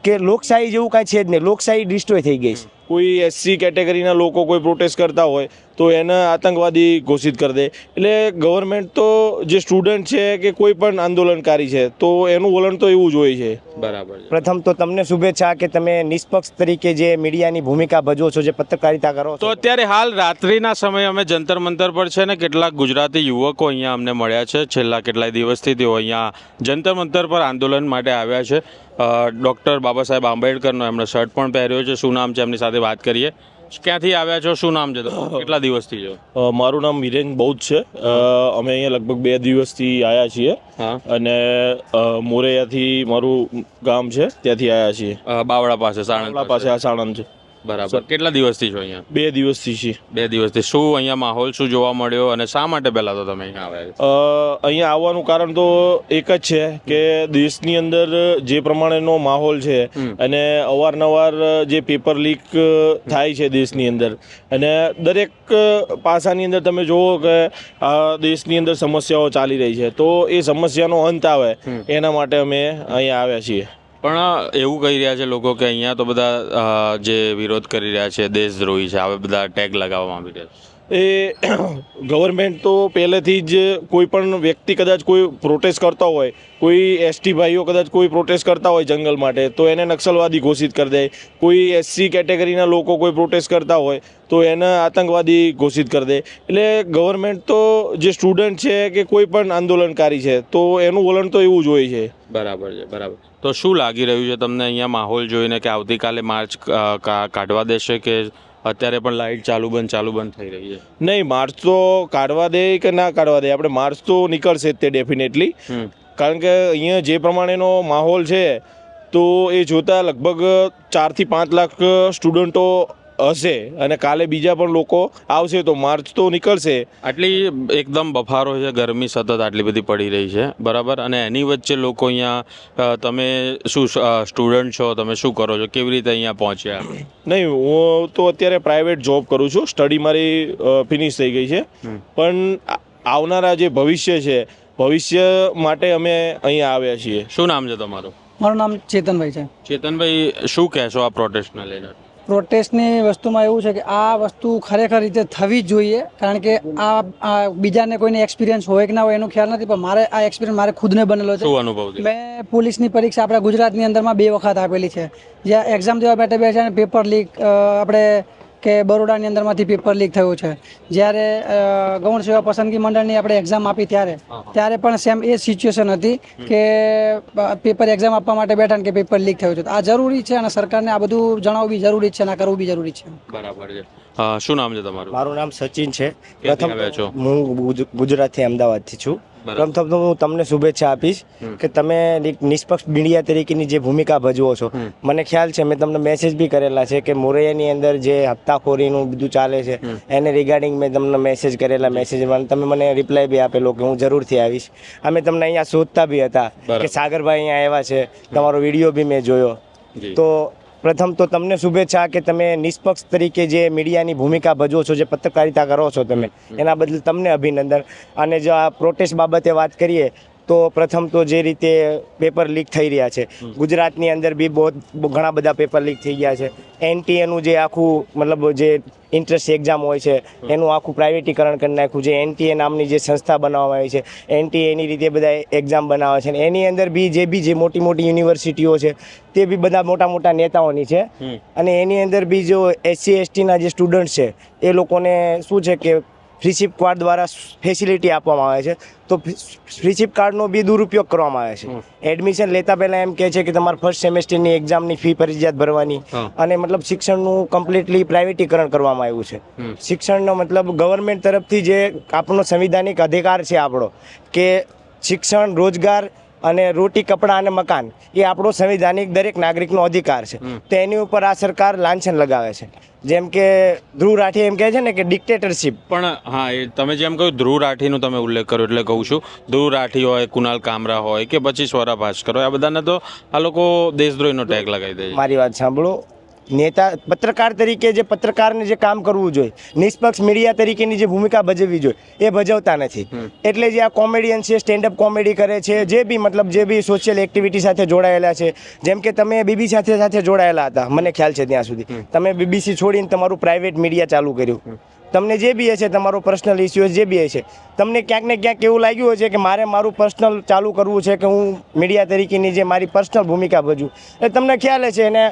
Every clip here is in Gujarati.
કે લોકશાહી જેવું કાંઈ છે જ નહીં, લોકશાહી ડિસ્ટ્રોય થઈ ગઈ છે. કોઈ એસસી કેટેગરીના લોકો કોઈ પ્રોટેસ્ટ કરતા હોય તો એને આતંકવાદી ઘોષિત કરી દે. એટલે ગવર્મેન્ટ તો જે સ્ટુડન્ટ છે કે કોઈ પણ આંદોલનકારી છે તો એનું વલણ તો એવું જ હોય છે. બરાબર છે. પ્રથમ તો તમને શુભેચ્છા કે તમે નિષ્પક્ષ તરીકે જે મીડિયાની ભૂમિકા ભજવો છો, જે પત્રકારિતા કરો તો છો. અત્યારે હાલ રાત્રિના સમયે અમે જંતર મંતર પર છે ને કેટલાક ગુજરાતી યુવકો અહીંયા અમને મળ્યા છે. છેલ્લા કેટલાય દિવસથી તેઓ અહીંયા જંતર મંતર પર આંદોલન માટે આવ્યા છે. ડૉક્ટર બાબા સાહેબ આંબેડકરનો એમણે શર્ટ પણ પહેર્યો છે. શું નામ છે એમની સાથે વાત કરીએ. ક્યાંથી આવ્યા છો, શું નામ છે તમારું, કેટલા દિવસથી છો? મારું નામ વિરેન બૌદ્ધ છે. અમે અહીંયા લગભગ 2 દિવસથી આવ્યા છીએ અને મોરૈયાથી મારું ગામ છે ત્યાંથી આવ્યા છીએ. બાવળા પાસે, સાણંદ પાસે આ સાણંદ છે. બરાબર. કેટલા દિવસથી છો અહીંયા? 2 દિવસથી છીએ. 2 દિવસથી. શું અહીંયા માહોલ શું જોવા મળ્યો અને શા માટે પહેલા તો તમે અહીંયા આવ્યા? અહીંયા આવવાનું કારણ તો એક જ છે કે દેશની અંદર જે પ્રમાણેનો માહોલ છે અને અવારનવાર જે પેપર લીક થાય છે દેશની અંદર, અને દરેક પાસાની અંદર તમે જુઓ કે આ દેશની અંદર સમસ્યાઓ ચાલી રહી છે, તો એ સમસ્યાનો અંત આવે એના માટે અમે અહીંયા આવ્યા છીએ. પણ એવું કહી રહ્યા છે લોકો કે અહીંયા તો બધા જે વિરોધ કરી રહ્યા છે દેશદ્રોહી છે, હવે બધા ટેગ લગાવવામાં આવી રહ્યા છે. એ ગવર્મેન્ટ તો પહેલેથી જ કોઈ પણ વ્યક્તિ કદાચ કોઈ પ્રોટેસ્ટ કરતા હોય, કોઈ એસટી ભાઈઓ કદાચ કોઈ પ્રોટેસ્ટ કરતા હોય જંગલ માટે, તો એને નક્સલવાદી ઘોષિત કરી દે. કોઈ એસસી કેટેગરીના લોકો કોઈ પ્રોટેસ્ટ કરતા હોય તો એને આતંકવાદી ઘોષિત કરી દે. એટલે ગવર્મેન્ટ તો જે સ્ટુડન્ટ છે કે કોઈ પણ આંદોલનકારી છે તો એનું વલણ તો એવું જ હોય છે. બરાબર છે. બરાબર. તો શું લાગી રહ્યું છે તમને અહીંયા માહોલ જોઈને કે આવતીકાલે માર્ચ કાઢવા દેશે કે અત્યારે પણ લાઇટ ચાલુ બંધ થઈ રહી છે? નહીં, માર્ચ તો કાઢવા દે કે ના કાઢવા દે, આપણે માર્ચ તો નીકળશે જ તે ડેફિનેટલી. કારણ કે અહીંયા જે પ્રમાણેનો માહોલ છે તો એ જોતાં લગભગ 4 થી 5 લાખ સ્ટુડન્ટો હશે અને કાલે બીજા પણ લોકો આવશે તો માર્ચ તો નીકળશે. આટલી એકદમ બફારો છે, ગરમી સતત આટલી બધી પડી રહી છે, બરાબર, અને એની વચ્ચે લોકો અહીંયા, તમે શું સ્ટુડન્ટ છો, તમે શું કરો છો, કેવી રીતે અહીંયા પહોંચ્યા? નહીં, હું તો અત્યારે પ્રાઇવેટ જોબ કરું છું. સ્ટડી મારી ફિનિશ થઈ ગઈ છે, પણ આવનારા જે ભવિષ્ય છે, ભવિષ્ય માટે અમે અહીંયા આવ્યા છીએ. શું નામ છે તમારું? મારું નામ ચેતનભાઈ છે. ચેતનભાઈ, શું કહેશો આ પ્રોટેસ્ટને લઈને? પ્રોટેસ્ટની વસ્તુમાં એવું છે કે આ વસ્તુ ખરેખર રીતે થવી જ જોઈએ, કારણ કે આ બીજાને કોઈને એક્સપિરિયન્સ હોય કે ના હોય એનો ખ્યાલ નથી, પણ મારે આ એક્સપિરિયન્સ મારે ખુદને બનેલો છે. શું અનુભવ છે? મેં પોલીસની પરીક્ષા આપણા ગુજરાતની અંદરમાં 2 વખત આપેલી છે. જ્યાં એક્ઝામ દેવા બેઠા છે અને પેપર લીક આપણે કે બરોડાની અંદરમાંથી પેપર લીક થયું છે. જ્યારે ગૌણ સેવા પસંદગી મંડળની આપણે એક્ઝામ આપી ત્યારે પણ સેમ એ સિચ્યુએશન હતી કે પેપર એક્ઝામ આપવા માટે બેઠા ને કે પેપર લીક થયું છે. આ જરૂરી છે અને સરકારને આ બધું જણાવવું બી જરૂરી છે અને કરવું બી જરૂરી છે. બરાબર છે. શું નામ છે તમારું? મારું નામ સચિન છે. ક્યાંથી આવ્યા છો? હું ગુજરાતથી, અમદાવાદથી છું. પ્રથમ તો હું તમને શુભેચ્છા આપીશ કે તમે નિષ્પક્ષ મીડિયા તરીકેની જે ભૂમિકા ભજવો છો. મને ખ્યાલ છે, મેં તમને મેસેજ બી કરેલા છે કે મોરૈયાની અંદર જે હપ્તાખોરીનું બધું ચાલે છે એને રિગાર્ડિંગ મેં તમને મેસેજ કરેલા. મેસેજમાં તમે મને રિપ્લાય બી આપેલો કે હું જરૂરથી આવીશ. અમે તમને અહીંયા શોધતા બી હતા કે સાગરભાઈ અહીંયા આવ્યા છે, તમારો વિડીયો બી મેં જોયો. તો પ્રથમ તો તમને શુભેચ્છા કે તમે નિષ્પક્ષ તરીકે જે મીડિયાની ભૂમિકા ભજવો છો, જે પત્રકારિતા કરો છો તમે, એના બદલ તમને અભિનંદન. અને જો આ પ્રોટેસ્ટ બાબતે વાત કરીએ તો પ્રથમ તો જે રીતે પેપર લીક થઈ રહ્યા છે ગુજરાતની અંદર બી ઘણા બધા પેપર લીક થઈ ગયા છે. એનટીએનું જે આખું મતલબ જે ઇન્ટરેસ્ટ એક્ઝામ હોય છે એનું આખું પ્રાઇવેટીકરણ કરી નાખ્યું છે. એનટીએ નામની જે સંસ્થા બનાવવામાં આવી છે, એનટીએ એની રીતે બધા એક્ઝામ બનાવે છે. એની અંદર બી જે મોટી મોટી યુનિવર્સિટીઓ છે તે બી બધા મોટા નેતાઓની છે. અને એની અંદર બી જો એસસી એસટીના જે સ્ટુડન્ટ છે એ લોકોને શું છે કે ફ્રીશિપ કાર્ડ દ્વારા ફેસિલિટી આપવામાં આવે છે, તો ફ્રીશિપ કાર્ડનો બી દુરુપયોગ કરવામાં આવે છે. એડમિશન લેતા પહેલાં એમ કહે છે કે તમારે ફર્સ્ટ સેમેસ્ટરની એક્ઝામની ફી ફરજિયાત ભરવાની, અને મતલબ શિક્ષણનું કમ્પ્લીટલી પ્રાઇવેટીકરણ કરવામાં આવ્યું છે. શિક્ષણનો મતલબ ગવર્મેન્ટ તરફથી જે આપણો સંવિધાનિક અધિકાર છે આપણો કે શિક્ષણ, રોજગાર અને રોટી, કપડાં અને મકાન એ આપણો સંવિધાનિક દરેક નાગરિકનો અધિકાર છે. તો એની ઉપર આ સરકાર લાંછન લગાવે છે. જેમ કે ધ્રુવ રાઠી એમ કહે છે ને કે ડિક્ટેટરશીપ. પણ હા, એ તમે જેમ કહ્યું ધ્રુવ રાઠીનું તમે ઉલ્લેખ કર્યો એટલે કહું છું, ધ્રુવ રાઠી હોય, કુનાલ કામરા હોય કે પછી સ્વરા ભાસ્કર હોય, આ બધાને તો આ લોકો દેશદ્રોહીનો ટેગ લગાવી દે છે. મારી વાત સાંભળો, નેતા પત્રકાર તરીકે જે પત્રકારને જે કામ કરવું જોઈએ, નિષ્પક્ષ મીડિયા તરીકેની જે ભૂમિકા ભજવવી જોઈએ એ ભજવતા નથી. એટલે જે આ કોમેડિયન છે, સ્ટેન્ડઅપ કોમેડી કરે છે, જે બી મતલબ જે બી સોશિયલ એક્ટિવિટી સાથે જોડાયેલા છે, જેમ કે તમે બીબીસી સાથે જોડાયેલા હતા, મને ખ્યાલ છે ત્યાં સુધી તમે બીબીસી છોડીને તમારું પ્રાઇવેટ મીડિયા ચાલુ કર્યું. તમને જે બી હશે, તમારો પર્સનલ ઇસ્યુ જે બી હશે, તમને ક્યાંક ને ક્યાંક એવું લાગ્યું હશે કે મારે મારું પર્સનલ ચાલુ કરવું છે, કે હું મીડિયા તરીકેની જે મારી પર્સનલ ભૂમિકા ભજવું. એટલે તમને ખ્યાલ છે અને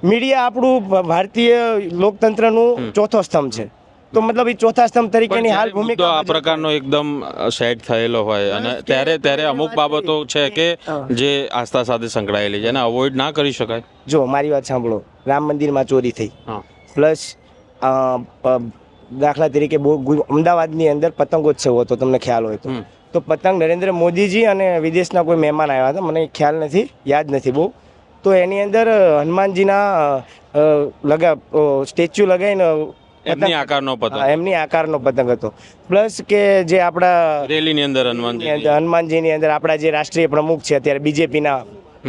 મીડિયા આપણું ભારતીય લોકતંત્રનું ચોથો સ્તંભ છે. તો મતલબ એ ચોથા સ્તંભ તરીકેની હાલ તો ભૂમિકા આ પ્રકારનો એકદમ સેટ થયેલો હોય અને ત્યારે અમુક બાબતો છે કે જે આસ્થા સાથે સંકળાયેલી છે એને અવોઇડ ના કરી શકાય. જો મારી વાત સાંભળો, રામ મંદિરમાં ચોરી થઈ, હા પ્લસ દાખલા તરીકે અમદાવાદની અંદર પતંગોત્સવ હતો, તમને ખ્યાલ હોય તો પતંગ નરેન્દ્ર મોદીજી અને વિદેશના કોઈ મહેમાન આવ્યા હતા, મને ખ્યાલ નથી, યાદ નથી બહુ. તો એની અંદર હનુમાનજીના સ્ટેચ્યુ લગાવીને એમની આકારનો પતંગ, એમની આકારનો પતંગ હતો. પ્લસ કે જે આપણા રેલીની અંદર હનુમાનજીની અંદર આપણા જે રાષ્ટ્રીય પ્રમુખ છે અત્યારે બીજેપીના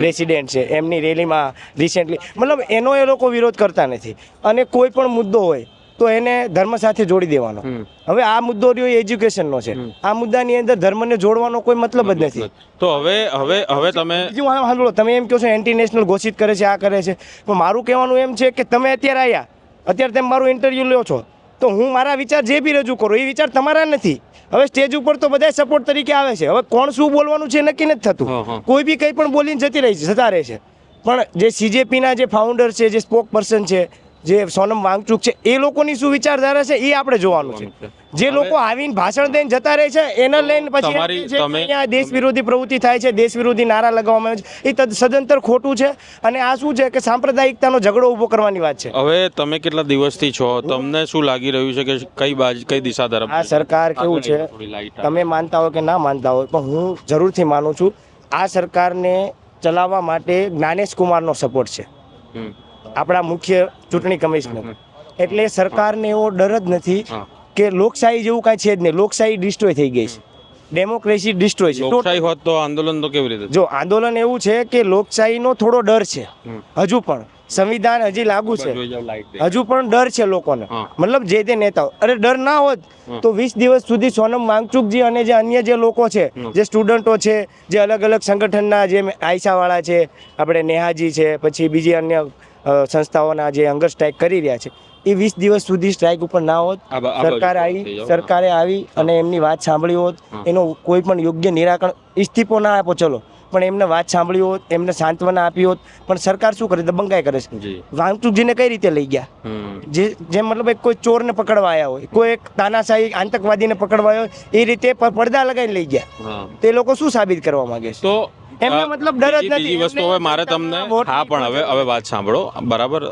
પ્રેસિડેન્ટ છે, એમની રેલીમાં રિસેન્ટલી મતલબ એનો એ લોકો વિરોધ કરતા નથી. અને કોઈ પણ મુદ્દો હોય તો એને ધર્મ સાથે જોડી દેવાનો. હવે આ મુદ્દો રહ્યો એજ્યુકેશનનો છે, આ મુદ્દાની અંદર ધર્મને જોડવાનો કોઈ મતલબ જ નથી. તો હવે તમે બીજું સાંભળો, તમે એમ કહો છો એન્ટી નેશનલ ઘોષિત કરે છે, આ કરે છે, પણ મારું કહેવાનું એમ છે કે તમે અત્યારે આવ્યા, અત્યારે તમે મારું ઇન્ટરવ્યૂ લો છો, તો હું મારા વિચાર જે બી રજૂ કરું એ વિચાર તમારા નથી. હવે સ્ટેજ ઉપર તો બધા સપોર્ટ તરીકે આવે છે, હવે કોણ શું બોલવાનું છે નક્કી નથી થતું. કોઈ બી કંઈ પણ બોલીને જતા રહે છે. પણ જે CJPના જે ફાઉન્ડર છે, જે સ્પોક પર્સન છે, જે સોનમ વાંગચુક છે, એ લોકોની શું વિચારધારા છે એ આપણે જોવાનું છે. જે લોકો આવીને ભાષણ દઈને જતા રહે છે એને લઈને પછી અહીંયા દેશ વિરોધી પ્રવૃત્તિ થાય છે, દેશ વિરોધી નારા લગાવવામાં આવે છે, એ સદંતર ખોટું છે. અને આ શું છે કે સાંપ્રદાયિકતાનો ઝઘડો ઊભો કરવાની વાત છે. હવે તમે કેટલા દિવસથી છો, તમને શું લાગી રહ્યું છે કે કઈ દિશા તરફ આ સરકાર કેવું છે, તમે માનતા હો કે ના માનતા હોય, પણ હું જરૂરથી માનું છું આ સરકારને ચલાવવા માટે જ્ઞાનેશ કુમારનો સપોર્ટ છે, આપણા મુખ્ય ચૂંટણી કમિશનર. એટલે સરકારને એવો ડર જ નથી કે લોકશાહી જેવું કાંઈ છે જ નહીં. લોકશાહી ડિસ્ટ્રોય થઈ ગઈ છે, ડેમોક્રેસી ડિસ્ટ્રોય છે. લોકશાહી હોત તો આંદોલન તો કેવી રીતે? જો આંદોલન એવું છે કે લોકશાહીનો થોડો ડર છે, હજુ પણ સંવિધાન હજી લાગુ છે, હજુ પણ ડર છે લોકોને, મતલબ જે તે નેતાઓ. અરે ડર ના હોત તો 20 દિવસ સુધી સોનમ વાંગચુકજી અને જે અન્ય જે લોકો છે, જે સ્ટુડન્ટો છે, જે અલગ અલગ સંગઠનના જે આયસાવાળા છે, આપણે નેહાજી છે, પછી બીજી અન્ય સંસ્થાઓના જે હંગર સ્ટ્રાઇક કરી રહ્યા છે, એ 20 દિવસ સુધી સ્ટ્રાઇક ઉપર ના હોત, સરકારે આવી અને એમની વાત સાંભળી હોત, એનો કોઈ પણ યોગ્ય નિરાકરણ, ઇસ્તીફો ના આપો ચલો, પણ એમને વાત સાંભળી હોત, એમને સાંત્વના આપી હોત. પણ સરકાર શું કરે, દબંગાઈ કરે છે. વાંગચુકજીને કઈ રીતે લઈ ગયા? જેમ મતલબ એક કોઈ ચોરને પકડવા આવ્યા હોય, કોઈ એક તાનાશાહી આતંકવાદીને પકડવા આવ્યો હોય, એ રીતે પડદા લગાવીને લઈ ગયા. તે લોકો શું સાબિત કરવા માંગે છે? તો એમને મતલબ ડર જ નથી. વસ્તુ હવે મારે તમને પણ હવે વાત સાંભળો, બરાબર.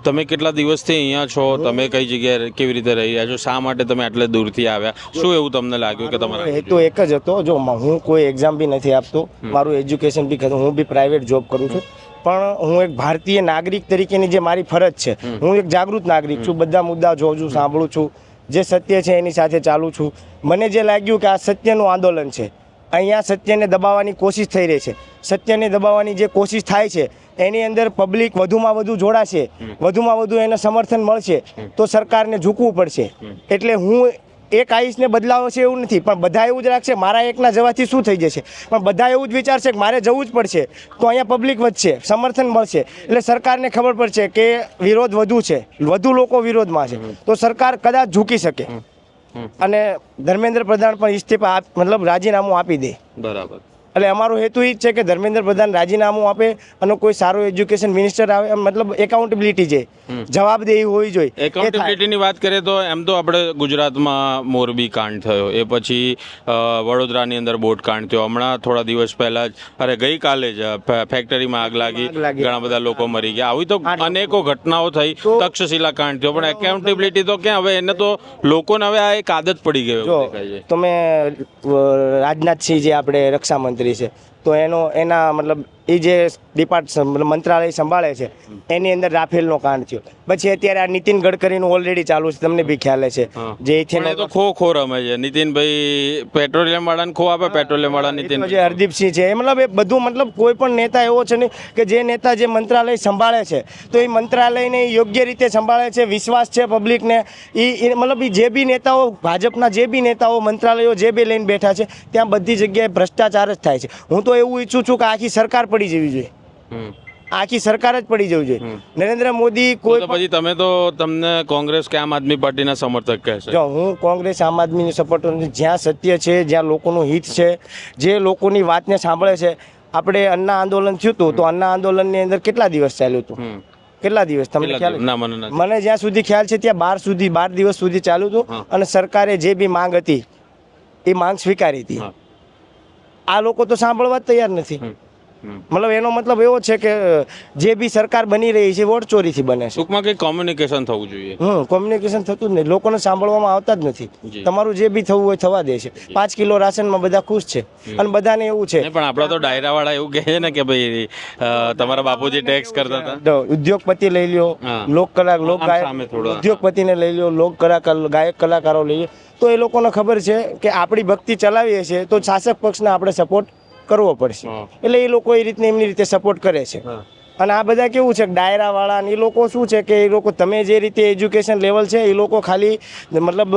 તમે કેટલા દિવસથી અહીંયા છો, તમે કઈ જગ્યાએ કેવી રીતે રહી રહ્યા છો, શા માટે તમે આટલે દૂરથી આવ્યા, શું એવું તમને લાગ્યું કે તમારા હેતુ એક જ હતો? જો હું કોઈ એક્ઝામ બી નથી આપતો, મારું એજ્યુકેશન બી ખરું, હું બી પ્રાઇવેટ જોબ કરું છું, પણ હું એક ભારતીય નાગરિક તરીકેની જે મારી ફરજ છે, હું એક જાગૃત નાગરિક છું, બધા મુદ્દા જોઉં છું, સાંભળું છું, જે સત્ય છે એની સાથે ચાલું છું. મને જે લાગ્યું કે આ સત્યનું આંદોલન છે, અહીંયા સત્યને દબાવવાની કોશિશ થઈ રહી છે, સત્યને દબાવવાની જે કોશિશ થાય છે એની અંદર પબ્લિક વધુમાં વધુ જોડાશે, વધુમાં વધુ એને સમર્થન મળશે, તો સરકારને ઝૂકવું પડશે. એટલે હું એક આઈસને બદલાવ છે એવું નથી, પણ બધા એવું જ રાખશે મારા એકના જવાથી શું થઈ જશે, પણ બધા એવું જ વિચારશે કે મારે જવું જ પડશે, તો અહીંયા પબ્લિક વધશે, સમર્થન મળશે, એટલે સરકારને ખબર પડશે કે વિરોધ વધુ છે, વધુ લોકો વિરોધમાં છે, તો સરકાર કદાચ ઝૂકી શકે. અને ધર્મેન્દ્ર પ્રધાન પણ ઇસ્તીફા મતલબ રાજીનામું આપી દે. બરાબર. એટલે અમારો હેતુ એ જ છે કે ધર્મેન્દ્ર પ્રધાન રાજીનામું આપે અને કોઈ સારો એજ્યુકેશન મિનિસ્ટર આવે, મતલબ એકાઉન્ટેબિલિટી છે, જવાબદેહી હોવી જોઈએ. એકાઉન્ટેબિલિટીની વાત કરીએ તો એમ તો આપણે ગુજરાતમાં મોરબી કાંડ થયો, એ પછી વડોદરાની અંદર બોટ કાંડ થયો, હમણાં થોડા દિવસ પહેલા જ ગઈકાલે જ ફેક્ટરીમાં આગ લાગી, ઘણા બધા લોકો મરી ગયા. આવી તો અનેકો ઘટનાઓ થઈ, તક્ષશિલા કાંડ થયો, પણ એકાઉન્ટેબિલિટી તો ક્યાં? હવે એને તો લોકોને હવે આ એક આદત પડી ગયો. તમે રાજનાથસિંહ જે આપણે રક્ષામંત્રી છે, તો એના મતલબ એ જે મંત્રાલય સંભાળે છે એની અંદર રાફેલનો કાંડ થયો. પછી અત્યારે આ નીતિન ગડકરીનું ઓલરેડી ચાલુ છે, તમને બી ખ્યાલ છે, જે પણ ઇથેનોલ એ તો ખો રમે છે નીતિનભાઈ, પેટ્રોલિયમ વાળાને ખો આપે, પેટ્રોલિયમ વાળા નીતિન. જે હરદીપસિંહ છે એ મતલબ એ બધું મતલબ કોઈ પણ નેતા એવો છે ને કે જે નેતા જે મંત્રાલય સંભાળે છે તો એ મંત્રાલયને યોગ્ય રીતે સંભાળે છે, વિશ્વાસ છે પબ્લિકને. એ મતલબ એ જે બી નેતાઓ, ભાજપના જે બી નેતાઓ મંત્રાલયો જે બી લઈને બેઠા છે ત્યાં બધી જગ્યાએ ભ્રષ્ટાચાર જ થાય છે. હું તો એવું ઈચ્છું છું કે આખી સરકાર પડી જવી જોઈએ, આખી સરકાર જ પડી જવી જોઈએ. નરેન્દ્ર મોદી કોઈ તો પછી તમને કોંગ્રેસ કે આમ આદમી પાર્ટીના સમર્થક કહેશે? જો હું કોંગ્રેસ આમ આદમીની સપોર્ટર નથી. જ્યાં સત્ય છે, જ્યાં લોકોનું હિત છે, જે લોકોની વાતને સાંભળે છે. આપણે અન્ના આંદોલન થયું હતું તો અન્ના આંદોલનની અંદર કેટલા દિવસ ચાલ્યું હતું? કેટલા દિવસ તમને ખ્યાલ? ના, મને નથી. મને જ્યાં સુધી ખ્યાલ છે ત્યાં 12 દિવસ સુધી ચાલ્યું હતું અને સરકારે જે બી માંગ હતી એ માંગ સ્વીકારી હતી. આ લોકો તો સાંભળવા જ તૈયાર નથી. મતલબ એનો મતલબ એવો છે કે જે બી સરકાર બની રહી છે વોટ ચોરીથી બને છે. ટૂંકમાં કંઈક કોમ્યુનિકેશન થવું જોઈએ. કોમ્યુનિકેશન થતું જ નહીં, લોકોને સાંભળવામાં આવતા જ નથી. જી. તમારું જે બી થવું હોય થવા દે છે. 5 કિલો રાશનમાં બધા ખુશ છે અને બધાને એવું છે. નહીં, પણ આપણા તો ડાયરા વાળા એવું કહે છે ને કે ભાઈ તમારા બાપુજી ટેક્સ કરતા હતા. તો ઉદ્યોગપતિ લઈ લ્યો, હા. લોક કલાકાર, લોક આમ ગાયક, સામે થોડો. ઉદ્યોગપતિને લઈ લ્યો, લોક કલાકાર, ગાયક કલાકારો લઈ લ્યો, તો એ લોકોને ખબર છે કે આપણી ભક્તિ ચલાવીએ છીએ તો શાસક પક્ષને આપણે સપોર્ટ કરવો પડશે. એટલે એ લોકો એ રીતને એમની રીતે સપોર્ટ કરે છે. અને આ બધા કેવું છે ડાયરા વાળા એ લોકો શું છે કે એ લોકો તમે જે રીતે એજ્યુકેશન લેવલ છે એ લોકો ખાલી મતલબ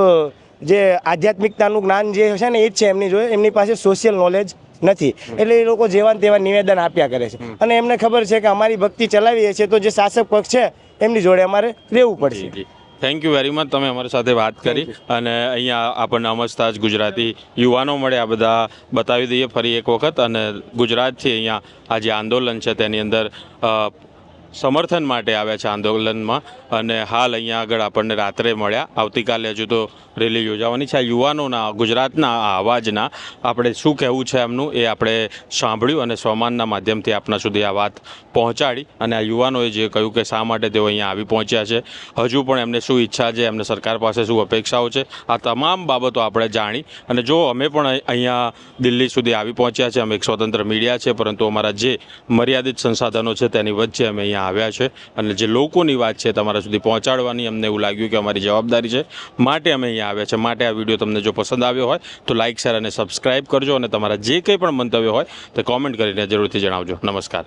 જે આધ્યાત્મિકતાનું જ્ઞાન જે છે ને એ જ છે એમની જોડે, એમની પાસે સોશિયલ નોલેજ નથી. એટલે એ લોકો જેવા તેવા નિવેદન આપ્યા કરે છે અને એમને ખબર છે કે અમારી ભક્તિ ચલાવીએ છીએ તો જે શાસક પક્ષ છે એમની જોડે અમારે રહેવું પડશે. થેન્ક યુ વેરી મચ, તમે અમારી સાથે વાત કરી અને અહીંયા આપણને અમસ્તા જ ગુજરાતી યુવાનો મળે આ બધા બતાવી દઈએ ફરી એક વખત. અને ગુજરાતથી અહીંયા આ જે આંદોલન છે તેની અંદર સમર્થન માટે આવ્યા છે આંદોલનમાં. અને હાલ અહીંયા આગળ આપણને રાત્રે મળ્યા. આવતીકાલે હજુ તો રેલી યોજાવાની છે. આ યુવાનોના, ગુજરાતના આ અવાજના આપણે શું કહેવું છે એમનું એ આપણે સાંભળ્યું અને સ્વમાનના માધ્યમથી આપણા સુધી આ વાત પહોંચાડી. અને આ યુવાનોએ જે કહ્યું કે શા માટે તેઓ અહીંયા આવી પહોંચ્યા છે, હજુ પણ એમને શું ઈચ્છા છે, એમને સરકાર પાસે શું અપેક્ષાઓ છે, આ તમામ બાબતો આપણે જાણી. અને જો અમે પણ અહીંયા દિલ્હી સુધી આવી પહોંચ્યા છે, અમે એક સ્વતંત્ર મીડિયા છે, પરંતુ અમારા જે મર્યાદિત સંસાધનો છે તેની વચ્ચે અમે અહીંયા આવ્યા છે અને જે લોકોની વાત છે તમારા સુધી પહોંચાડવાની અમને એવું લાગ્યું કે અમારી જવાબદારી છે, માટે અમે અહીંયા આવ્યા છે. માટે આ વિડીયો તમને જો પસંદ આવ્યો હોય તો લાઇક, શેર અને સબસ્ક્રાઇબ કરજો અને તમારા જે કંઈ પણ મંતવ્ય હોય તે કોમેન્ટ કરીને જરૂરથી જણાવજો. નમસ્કાર.